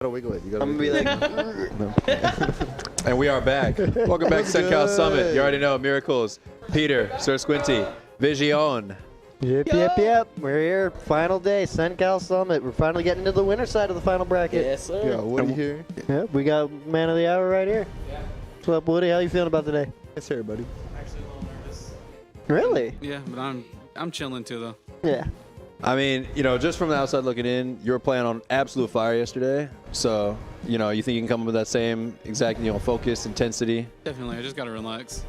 gotta wiggle it. You gotta I'm gonna be wiggle like, And we are back. Welcome back to CenCal Summit. You already know Miracles, Peter, Sir Squinty, Vision. Yep. We're here. Final day, CenCal Summit. We're finally getting to the winner side of the final bracket. yes, sir. Yeah, Woody here. Yep, we got man of the hour right here. Yeah. What's up, Woody? How you feeling about today? Yes, here, buddy. I'm actually a little nervous. Really? Yeah, but I'm chilling too though. Yeah. I mean, you know, just from the outside looking in, you were playing on absolute fire yesterday. So, you know, you think you can come up with that same exact, you know, focus, intensity? Definitely, I just gotta relax.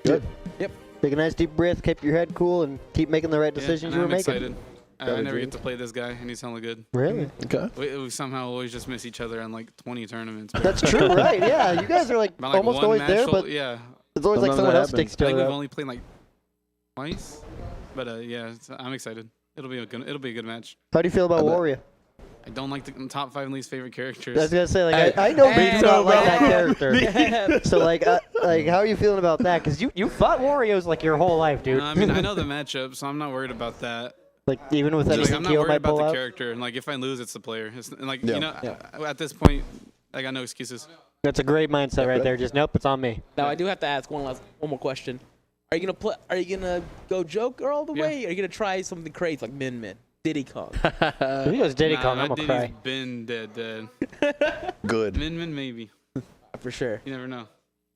Good. Yep. Take a nice deep breath, keep your head cool, and keep making the right decisions you were I'm making. excited. I never get to play this guy, and he's hella good. Really? Okay. We somehow always just miss each other on like 20 tournaments. That's true, right? Yeah, you guys are like About, like, almost one always match there, full- but yeah, it's always like Sometimes someone that else happens. takes I think each we've other out. only played like twice. But yeah, I'm excited. It'll be a good match. How do you feel about Wario? I don't like the top 5 least favorite characters. I was gonna say, like, I know you do not like that character. So, like, how are you feeling about that? Because you fought Wario's like your whole life, dude. No, I mean, I know the matchup, so I'm not worried about that. Like, even with Like, anything I'm not Quillo worried might about pull the out. character, and like if I lose, it's the player. And like Yeah. you know, at this point, I got no excuses. That's a great mindset right there. Just nope, it's on me. Now I do have to ask one more question. Are you gonna play? Are you gonna go Joker all the Yeah. way? Or are you gonna try something crazy like Min, Diddy Kong? If he goes Diddy Kong, I'm that gonna Diddy's cry. been dead. Good. Min, maybe. For sure. You never know.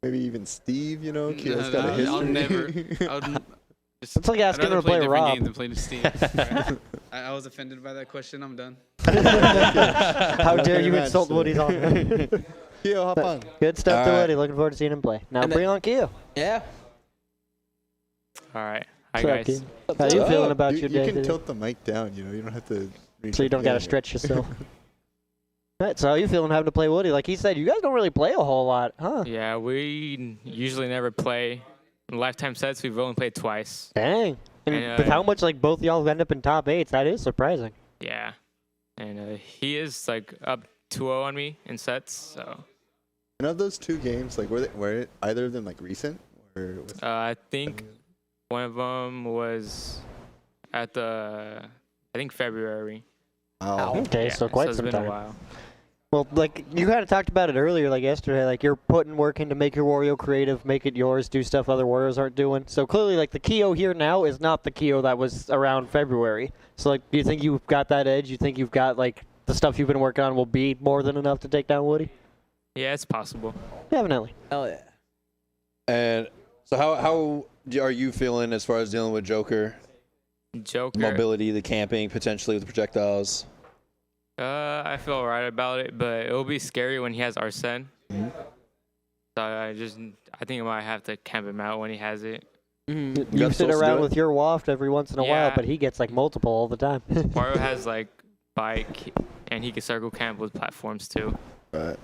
Maybe even Steve, you know, Kyo's No, got a history. I'll never. It's like asking him to play different Rob. games than play to Steve. I was offended by that question. I'm done. How dare you Match, insult so- Woody's on? Kyo, hop on. Good stuff All to right. Woody. Looking forward to seeing him play. Now And bring on Quillo. Yeah. All right. Hi, What's up, guys. Quillo? How you feeling about you, your you day can today? tilt the mic down, you know, you don't have to reach So you up don't and gotta get it. stretch yourself. Alright, so how you feeling having to play Woody? Like he said, you guys don't really play a whole lot, huh? Yeah, we usually never play. In lifetime sets, we've only played twice. Dang. And And, with how much like both y'all end up in top 8s, that is surprising. Yeah. And he is like up 2-0 on me in sets. So And of those two games, like, were either of them like recent? Or with I think one of them was at I think February. Wow. Okay, Yeah, so quite it's some been time. a while. Well, like you kind of talked about it earlier, like yesterday. Like you're putting work in to make your Wario creative, make it yours, do stuff other Warriors aren't doing. So clearly, like the Quillo here now is not the Quillo that was around February. So like, do you think you've got that edge? You think you've got like the stuff you've been working on will be more than enough to take down Woody? Yeah, it's possible. Definitely. Hell yeah. And so how are you feeling as far as dealing with Joker? Joker. Mobility, the camping, potentially with the projectiles? I feel alright about it, but it'll be scary when he has Arsene. Mhm. So I think I might have to camp him out when he has it. Mhm. You You got sit supposed to around do it? with your waft every once in a while, Yeah. but he gets like multiple all the time. Wario has like bike, and he can circle camp with platforms too. But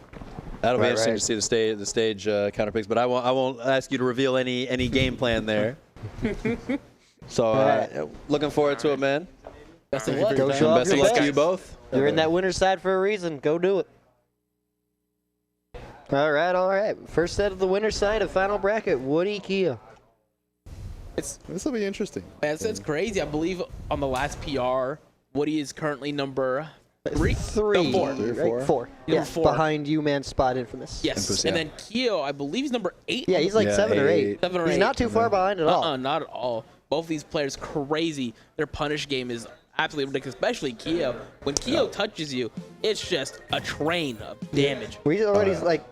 That'll be Right, interesting right. to see the stage counter picks, but I won't ask you to reveal any game plan there. So looking forward to it, man. Best of Thank you luck. for your Go time. show off Best of your luck to best. you both. You're in that winner's side for a reason. Go do it. All right. First set of the winner's side of final bracket, Woody Quillo. It's this will be interesting. man, it's crazy. I believe on the last PR, Woody is currently number 3. Three. No, 4. Three or Right? four? Four. Number Yeah, 4. behind you, man, Spot Infamous. Yes. Infamous, And yeah. then Quillo, I believe he's number 8. Yeah, he's like Yeah, 7 or 8. eight. 7 or He's 8. not too far behind at all. Not at all. Both these players crazy. Their punish game is absolutely ridiculous, especially Quillo. When Quillo touches you, it's just a train of damage. We already like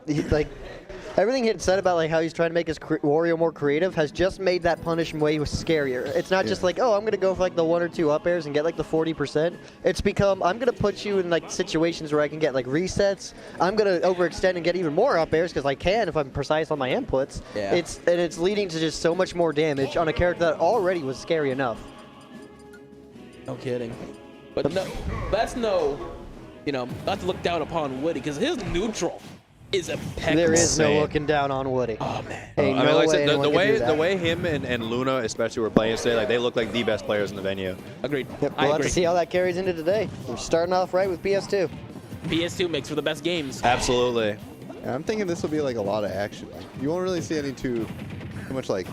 everything he had said about like how he's trying to make his Wario more creative has just made that punish way scarier. It's not just like, oh, I'm gonna go for like the 1 or 2 up airs and get like the 40%. It's become, I'm gonna put you in like situations where I can get like resets. I'm gonna overextend and get even more up airs because I can if I'm precise on my inputs. Yeah. It's leading to just so much more damage on a character that already was scary enough. No kidding. But no, that's not to look down upon Woody because his neutral is impeccable. There is no Insane. looking down on Woody. Oh man. Ain't I mean, no like I way said, anyone the can do way that. the way him and Luna especially were playing today, like they look like the best players in the venue. Agreed. Yep, I we'll have agree. to see how that carries into today. We're starting off right with PS2. PS2 makes for the best games. Absolutely. And I'm thinking this will be like a lot of action. Like you won't really see any too much like.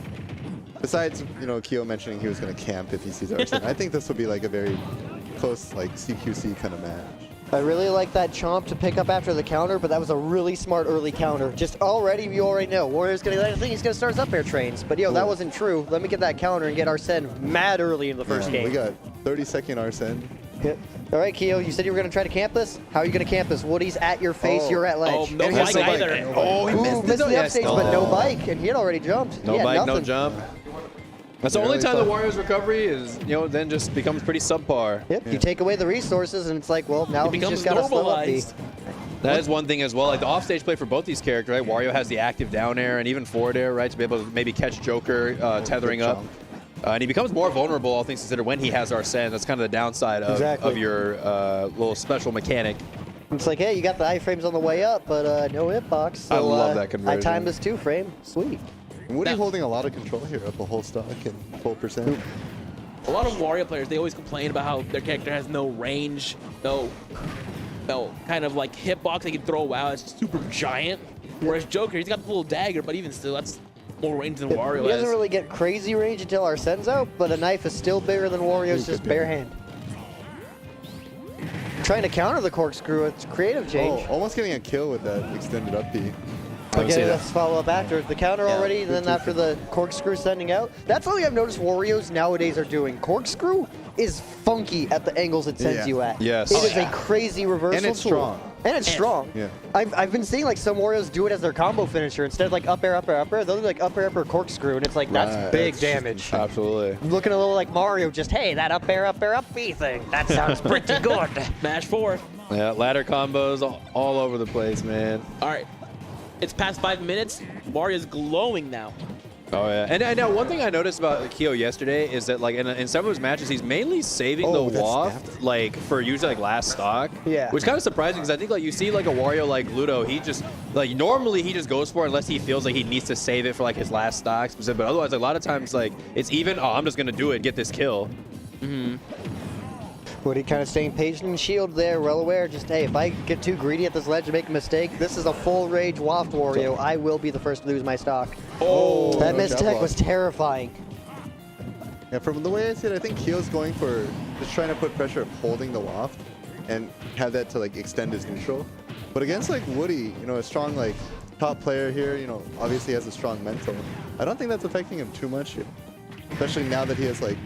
Besides, you know, Quillo mentioning he was going to camp if he sees Arsene. I think this will be like a very close, like CQC kind of match. I really like that chomp to pick up after the counter, but that was a really smart early counter. Just already, you already know. Warrior's gonna, I think he's gonna start his up air trains. But yo, that wasn't true. Let me get that counter and get Arsene mad early in the first game. We got 30-second Arsene. Yep. All right, Quillo, you said you were gonna try to camp this? How are you gonna camp this? Woody's at your face, Oh. you're at ledge. Oh, no And he has bike the bike. either. Oh, he Ooh, missed the Yeah, upstage, still. but no bike, and he had already jumped. No He had bike, no nothing. jump. That's the only Really time the tough. Warriors' recovery is, then just becomes pretty subpar. Yep, you take away the resources, and it's like, well, now It he's becomes just gotta slow up the. normalized. That is one thing as well. Like the offstage play for both these characters, right? Wario has the active down air and even forward air, right? To be able to maybe catch Joker tethering good up. chunk. And he becomes more vulnerable, all things considered, when he has Arsene. That's kind of the downside of, Exactly. your little special mechanic. It's like, hey, you got the iframes on the way up, but no hitbox. So, I love that I conversion. timed this 2-frame. Sweet. And Woody Now- holding a lot of control here, up a whole stock and full percent. A lot of Wario players, they always complain about how their character has no range, no kind of like hitbox they can throw out. It's super giant. Whereas Joker, he's got the little dagger, but even still, that's more range than Wario He doesn't has. really get crazy range until Arsene's out, but a knife is still bigger than Wario's just bare hand. Trying to counter the corkscrew, it's creative change. Oh, almost getting a kill with that extended up B. would Okay, say that. let's follow up after. The counter already, and then after the corkscrew sending out. That's something I've noticed Warriors nowadays are doing. Corkscrew is funky at the angles it sends Yeah. you at. Yes. It Oh, is a crazy reversal And it's tool. strong. And it's strong. Yeah. I've been seeing like some Warriors do it as their combo finisher. Instead of like up air, up air, up air, they'll do like up air, corkscrew, and it's like, that's Right. big That's damage. Absolutely. Looking a little like Mario, just, hey, that up air, up B thing. That sounds pretty good. Smash 4. Yeah, ladder combos all over the place, man. All right. It's past 5 minutes. Wario's glowing now. Oh yeah, and now one thing I noticed about Quillo yesterday is that like in some of his matches, he's mainly saving Oh, the that's waft snapped. like for usually like last stock. Yeah. Which kind of surprising because I think like you see like a Wario like Ludo, he just like normally he just goes for it unless he feels like he needs to save it for like his last stock specific. But otherwise, like, a lot of times like it's even. Oh, I'm just gonna do it, get this kill. Woody kind of staying patient and shield there, well aware. Just, hey, if I get too greedy at this ledge and make a mistake, this is a full rage waft Wario. I will be the first to lose my stock. Oh, That no missed jab tech block. was terrifying. Yeah, from the way I see it, I think Keo's going for just trying to put pressure of holding the waft and have that to like extend his neutral. But against like Woody, a strong like top player here, obviously has a strong mental. I don't think that's affecting him too much, especially now that he has like.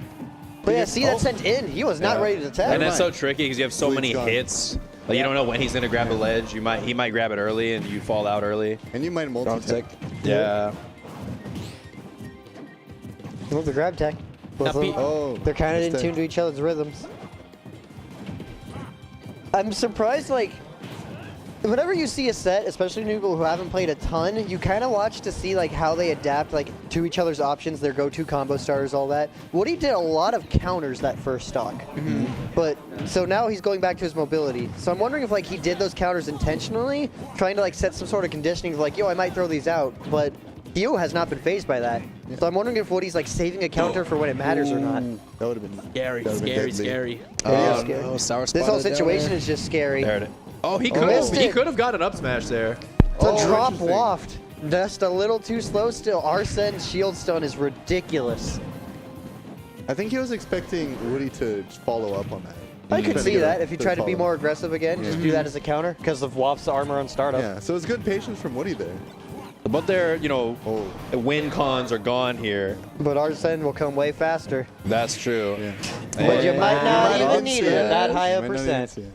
But yeah, see that sent in. He was not Yeah. ready to tap. And that's so tricky because you have so Sleep's many gone. hits. Like you don't know when he's gonna grab the ledge. He might grab it early and you fall out early. And you might multi-tech. Yeah. Well, the grab tech. Both of them. Oh, They're kind of in mistake. tune to each other's rhythms. I'm surprised, like, whenever you see a set, especially people who haven't played a ton, you kind of watch to see like how they adapt like to each other's options, their go-to combo starters, all that. Woody did a lot of counters that first stock, but so now he's going back to his mobility. So I'm wondering if like he did those counters intentionally, trying to like set some sort of conditioning of like, yo, I might throw these out, but Quillo has not been phased by that. So I'm wondering if Woody's like saving a counter for when it matters or not. That would have been Scary, that would've been scary, deadly. scary. Yeah, Oh, scary. no, sour This whole spotted down situation there. is just scary. There it is. Oh, he missed it. could have got an up smash there. The Oh, drop interesting. waft, just a little too slow still. Arsene's shield stun is ridiculous. I think he was expecting Woody to just follow up on that. I could Trying to see get that a if he third tried to be follow. more aggressive again, just do that as a counter because of Waft's armor on startup. Yeah, so it's good patience from Woody there. But their, Oh. win cons are gone here. But Arsene will come way faster. That's true. Yeah. But you might not might even not need see it it. at that high a Might not even percent. see it.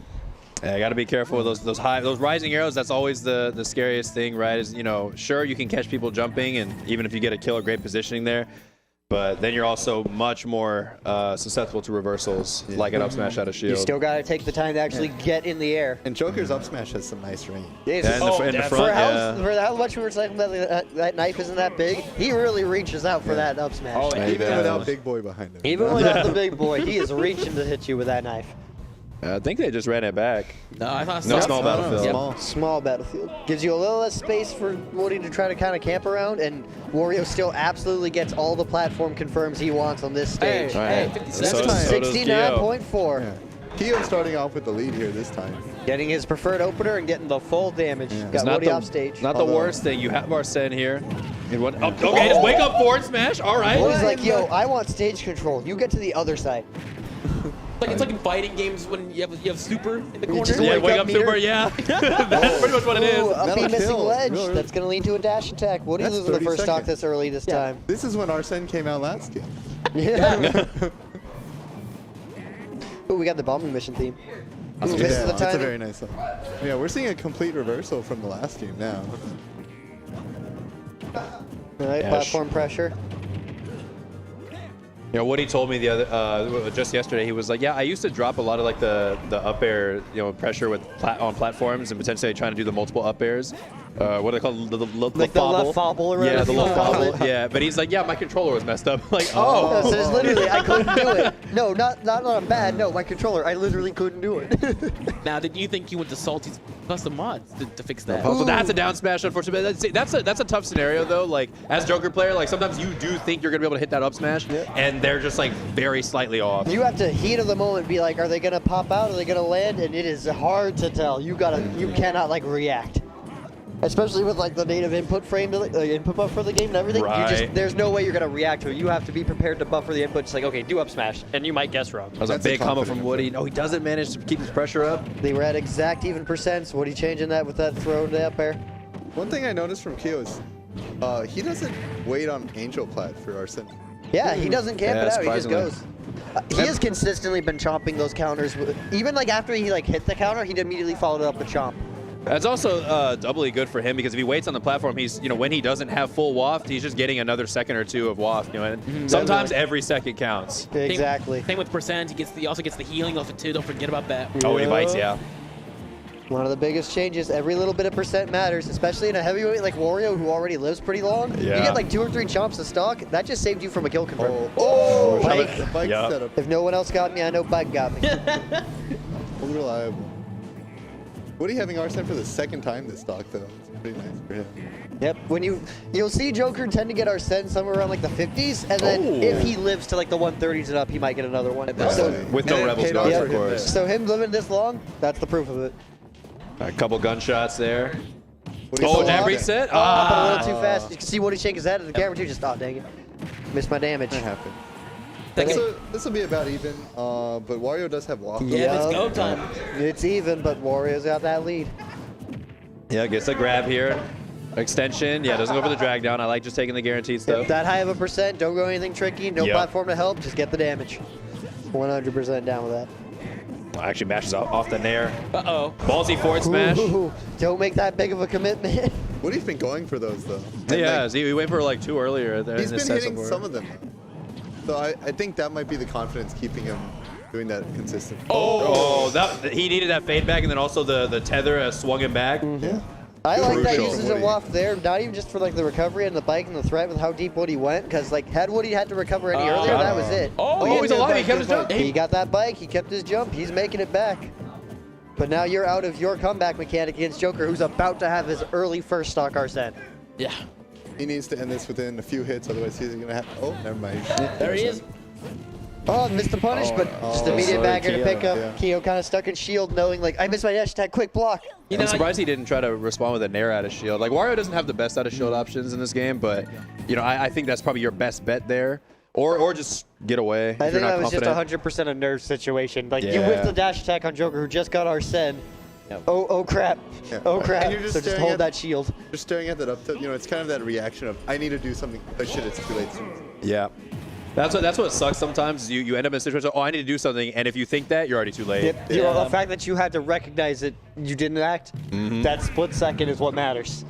Yeah, got to be careful with those rising arrows. That's always the scariest thing, right? Is sure you can catch people jumping, and even if you get a kill or great positioning there, but then you're also much more susceptible to reversals, like an up smash out of shield. You still got to take the time to actually get in the air. And Joker's up smash has some nice range. Yeah, in the front, For how much we were saying that knife isn't that big, he really reaches out for that up smash. Oh, yeah. Even does. without Big Boy behind him. Even without the big boy, he is reaching to hit you with that knife. I think they just ran it back. No, I thought No so. small battlefield. Small. Small battlefield. Gives you a little less space for Woody to try to kind of camp around, and Wario still absolutely gets all the platform confirms he wants on this Hey, stage. hey, Right. 57. time. So does Quillo. 69.4. Yeah. Keo's starting off with the lead here this time. Getting his preferred opener and getting the full damage. Yeah. It's Got Woody off stage. Not the Although- worst thing. You have Arsene here. Okay, just wake up forward smash. All right. Woody's like, yo, I want stage control. You get to the other side. It's like in fighting games when you have super in the corner. just Yeah, wake wake up up meter. super, yeah. That's pretty much what it Ooh, is. up That'll B missing kill. ledge. Really? That's going to lead to a dash attack. Woody's That's losing the 30 first stock seconds. this early this time. This is when Arsene came out last game. Yeah. Ooh, we got the bombing mission theme. Ooh, misses the That's a timing. very nice one. Yeah, we're seeing a complete reversal from the last game now. All right, Yeah, platform pressure. You know, Woody told me the other just yesterday. He was like, "Yeah, I used to drop a lot of like the up air, pressure with on platforms and potentially trying to do the multiple up airs. What do they call the Like the left fobble or Yeah, whatever the you left call fobble. it. Yeah, but he's like, "Yeah, my controller was messed up." Like, Oh, oh, so it's literally, I couldn't do it. No, not on bad. No, my controller, I literally couldn't do it. Now, did you think you went to Salty's custom mods to fix that? So that's a down smash, unfortunately. That's a tough scenario though. Like as Joker player, like sometimes you do think you're gonna be able to hit that up smash, and they're just like very slightly off. You have to heat of the moment be like, are they gonna pop out? Are they gonna land? And it is hard to tell. You cannot like react. Especially with like the native input frame, input buffer for the game and everything. Right. There's no way you're gonna react to it. You have to be prepared to buffer the input. Just like, okay, do up smash, and you might guess wrong. That was a That's a big combo confident from Woody. No, he doesn't manage to keep his pressure up. They were at exact even percents. What are you changing that with that throw to up air? One thing I noticed from Quillo is he doesn't wait on Angel Plat for Arsene. Yeah, he doesn't camp Yeah, it out. He just surprisingly. goes. He has consistently been chomping those counters. Even like after he like hit the counter, he'd immediately followed it up with chomp. That's also doubly good for him because if he waits on the platform, he's when he doesn't have full waft, he's just getting another second or two of waft. And sometimes every second counts. Exactly. Same with percent. He also gets the healing off it too. Don't forget about that. Oh, he bites, yeah. One of the biggest changes. Every little bit of percent matters, especially in a heavyweight like Wario, who already lives pretty long. You Yeah. get like 2 or 3 chomps of stock. That just saved you from a kill confirm. Oh, Bike. the bike Yup. setup. If no one else got me, I know Bike got me. Unreliable. Woody having Arsene for the second time this stock though. It's pretty nice for him. Yep. When you'll see Joker tend to get Arsene somewhere around like the 50s, and then Oh. if he lives to like the 130s and up, he might get another one. So, With no And it Rebels paid guards, off of for him course. so him living this long, that's the proof of it. A couple gunshots there. Woody's Oh, so jab off. reset. Up a Ah. little too fast. You can see Woody shake his head at the camera too. Just dang it, missed my damage. That happened. Second- So this will be about even, but Wario does have waft. Yeah, it's Yup. go time. It's even, but Wario's got that lead. Yeah, gets a grab here. Extension. Yeah, doesn't go for the drag down. I like just taking the guaranteed stuff. That high of a percent, don't go anything tricky, no Yep. platform to help, just get the damage. 100% down with that. Actually mashes off the nair. Uh-oh. Ballsy forward smash. Ooh, don't make that big of a commitment. Woody's been going for those though. And, Yeah, like, he went for like 2 earlier. There he's in this been set hitting so far. some of them. So I think that might be the confidence keeping him doing that consistent. Oh, he needed that fade back, and then also the tether swung him back. Yeah. I like that Crucial. usage of waft there, not even just for like the recovery and the bike and the threat with how deep Woody went, because like had Woody had to recover any earlier, that was it. Oh, he's alive. He kept his jump. He got that bike, he kept his jump, he's making it back. But now you're out of your comeback mechanic against Joker, who's about to have his early first stock Arsene. Yeah. He needs to end this within a few hits, otherwise he's gonna have. Oh, never mind. There he is. Oh, missed the punish, but just immediate sorry, backer to Quillo, pick up. yeah. Quillo kind of stuck in shield, knowing like, I missed my dash attack, quick block. You know, I'm surprised he didn't try to respond with a nair out of shield. Like Wario doesn't have the best out of shield options in this game, but I think that's probably your best bet there, or just get away. I if you're think not that was confident. just 100% a nerve situation. Like you Yeah. whiffed the dash attack on Joker, who just got Arsene. Oh crap! Yeah. Oh crap! And you're just So just staring hold at- that shield. Just staring at that up tilt, it's kind of that reaction of I need to do something, but shit, it's too late. Yeah. That's what sucks sometimes. You end up in a situation. Oh, I need to do something, and if you think that, you're already too late. Yep. The fact that you had to recognize that you didn't act, that split second is what matters.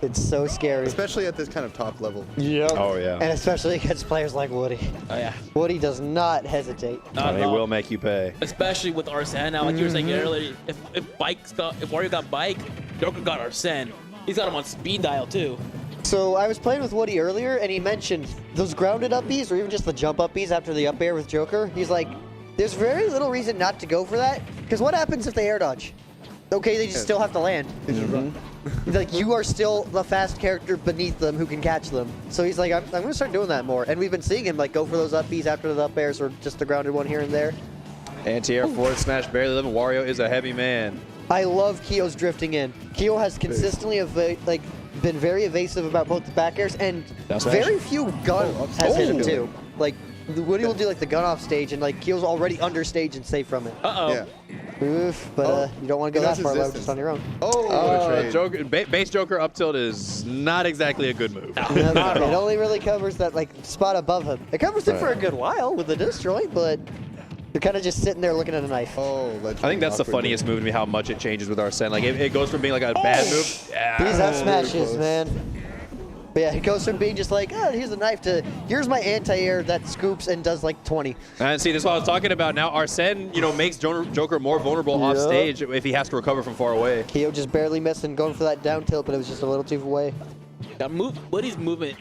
It's so scary. Especially at this kind of top level. Yep. Oh, yeah. And especially against players like Woody. Oh, yeah. Woody does not hesitate. Not And at he all. will make you pay. Especially with Arsene. Now, like you were saying earlier, if Wario got bike, Joker got Arsene. He's got him on speed dial too. So I was playing with Woody earlier, and he mentioned those grounded up Bs, or even just the jump up Bs after the up air with Joker. He's like, there's very little reason not to go for that, because what happens if they air dodge? Okay, they just still have to land. Like, you are still the fast character beneath them who can catch them. So he's like, I'm going to start doing that more. And we've been seeing him like go for those up Bs after the up airs, or just the grounded one here and there. Anti-air forward smash, barely living. Wario is a heavy man. I love Quillo's drifting in. Quillo has consistently been very evasive about both the back airs, and Down smash. very few guns has hit him too. Like Woody will do like the gun off stage, and like Keel's already under stage and safe from it. Uh-oh. Yeah. Oof, but Oh, you don't want to he go knows that far his low distance. just on your own. Oh, what a trade. Joker, base Joker up tilt is not exactly a good move. It only really covers that like spot above him. It covers it for a good while with the disjoint, but you're kind of just sitting there looking at a knife. Oh, I think that's the awkward funniest move to me, how much it changes with Arsene. Like, it goes from being like a bad move. Yeah. These F very smashes, close. man. But yeah, it goes from being just like, oh, here's a knife to here's my anti-air that scoops and does like 20. And see, this is what I was talking about. Now Arsene, makes Joker more vulnerable off Yep. stage if he has to recover from far away. Keo just barely missing, going for that down tilt, but it was just a little too away. Woody's movement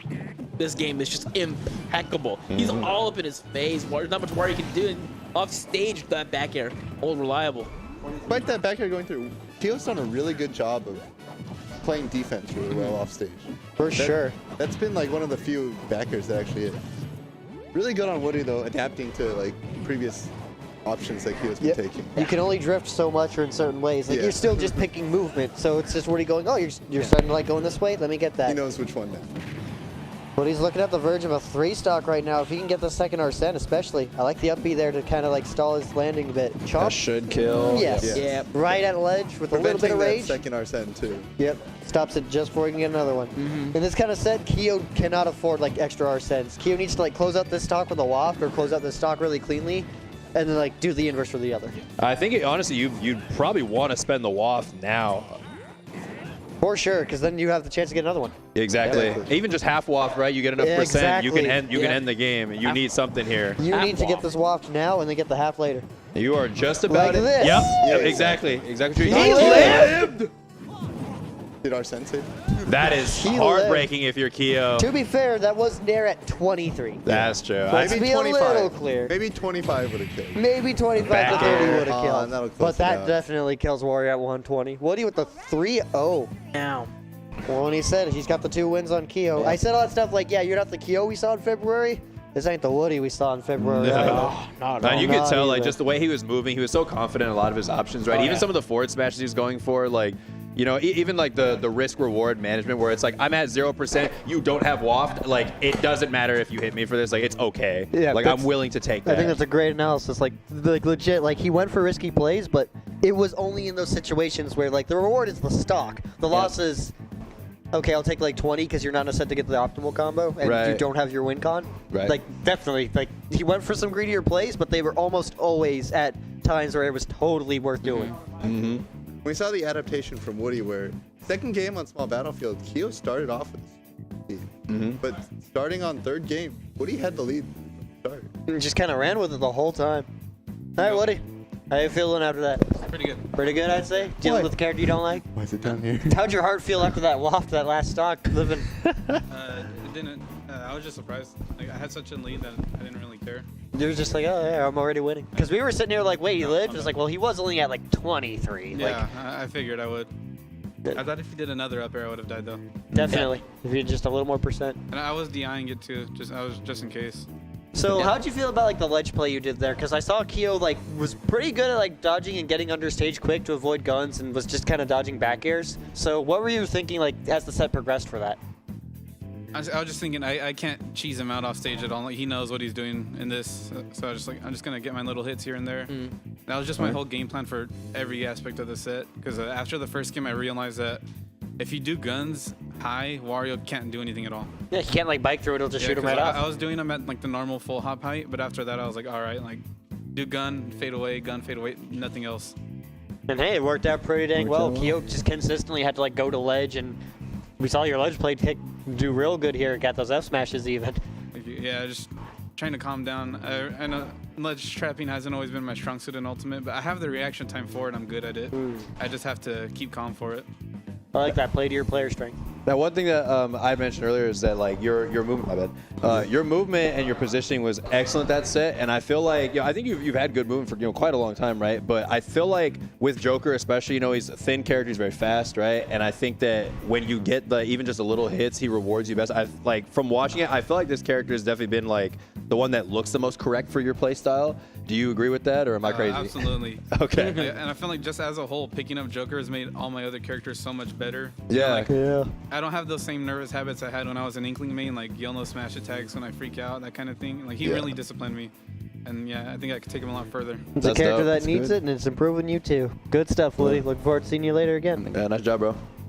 this game is just impeccable. He's all up in his face. There's not much Wario can do. And off stage, that back air, all reliable. Despite that back air going through, Keo's done a really good job of playing defense really well off stage. For sure. That's been like one of the few backers that actually hit. Really good on Woody though, adapting to like previous options that Keo's been taking. You can only drift so much or in certain ways. Like Yeah. you're still just picking movement, so it's just Woody going, oh, you're starting to like going this way. Let me get that. He knows which one now. Woody's looking at the verge of a 3-stock right now. If he can get the second Arsene, especially, I like the up B there to kind of like stall his landing a bit. Chomp. That should kill. Yes. Yeah. Yeah. Right at ledge with a little bit Preventing of that rage. second Arsene too. Yep. Stops it just before he can get another one. In this kind of set, Keo cannot afford like extra Arsenes. Keo needs to like close out this stock with a waft or close out this stock really cleanly, and then like do the inverse for the other. I think, honestly, you'd probably want to spend the waft now. For sure, because then you have the chance to get another one. Exactly. Yeah. Even just half waft, right? You get enough Yeah, percent, you can exactly. end the game. You need something here. You Half need to get waft. this waft now and then get the half later. You are just about Like it. this. Yep. Yeah, Exactly. Exactly. He lived! Did Arsene save? That is He heartbreaking if you're Quillo. To be fair, that was near at 23. That's true. Let's be a little clear. Maybe 25 would have killed. Maybe 25 Back to 30 air. would have killed. that'll close But it that out. definitely kills Wario at 120. Woody with the 3-0. Now. Well, when he said he's got the 2 wins on Keo. I said all that stuff like, yeah, you're not the Keo we saw in February. This ain't the Woody we saw in February. No. either. And you could Not tell, like, either. just the way he was moving, he was so confident in a lot of his options, right? Oh, Even yeah. some of the forward smashes he was going for, like, even like the risk reward management where it's like, I'm at 0%, you don't have waft, like, it doesn't matter if you hit me for this, like, it's okay. Yeah, like, that's- I'm willing to take I that. think that's a great analysis. Like legit, like he went for risky plays, but it was only in those situations where like the reward is the stock. The loss is, okay, I'll take like 20 because you're not in a set to get the optimal combo and you Right. don't have your win con. Right. Like definitely, like he went for some greedier plays, but they were almost always at times where it was totally worth doing. We saw the adaptation from Woody where second game on small battlefield, Keo started off with the lead. But starting on third game, Woody had the lead from the start. And just kind of ran with it the whole time. All right, Woody, how you feeling after that? Pretty good. Pretty good, I'd say. Dealing What? with the character you don't like. Why is it down here? How'd your heart feel after that waft, that last stock, living? It didn't. I was just surprised. Like I had such a lead that I didn't really care. You were just like, oh yeah, I'm already winning. Because we were sitting here like, wait, he lived? It's like, well, he was only at like 23. Yeah, I figured I would. I thought if he did another up air, I would have died though. Like, definitely. If you had just a little more percent. And I was DIing it too. I was just in case. So Yeah. how'd you feel about like the ledge play you did there? Because I saw Keo like was pretty good at like dodging and getting under stage quick to avoid guns and was just kind of dodging back airs. So what were you thinking like as the set progressed for that? I was just thinking I can't cheese him out off stage at all. Like he knows what he's doing in this, so I was just like I'm just gonna get my little hits here and there. That was just my whole game plan for every aspect of the set. Because after the first game, I realized that if you do guns high, Wario can't do anything at all. Yeah, you can't like bike through it; it'll just shoot him 'cause right off. I was doing them at like the normal full hop height, but after that, I was like, all right, like do gun fade away, nothing else. And hey, it worked out pretty dang well. Keo just consistently had to like go to ledge, and we saw your ledge play do real good here. Got those F smashes even. Like, yeah, just trying to calm down. I know ledge trapping hasn't always been my strong suit in Ultimate, but I have the reaction time for it. I'm good at it. I just have to keep calm for it. I like that play to your player strength. Now, one thing that I mentioned earlier is that like your movement, my bad, your movement and your positioning was excellent that set, and I feel like I think you've had good movement for quite a long time, right? But I feel like with Joker, especially, he's a thin character, he's very fast, right? And I think that when you get even just a little hits, he rewards you best. From watching it, I feel like this character has definitely been like the one that looks the most correct for your play style. Do you agree with that, or am I crazy? Absolutely. Okay. And I feel like just as a whole, picking up Joker has made all my other characters so much better. Yeah. Yeah. I don't have those same nervous habits I had when I was an Inkling main, like yell no smash attacks when I freak out, that kind of thing. Like he really disciplined me. And yeah, I think I could take him a lot further. It's a That's character dope. that That's needs good. it, and it's improving you too. Good stuff, Woody. Looking forward to seeing you later again. Yeah, nice job, bro.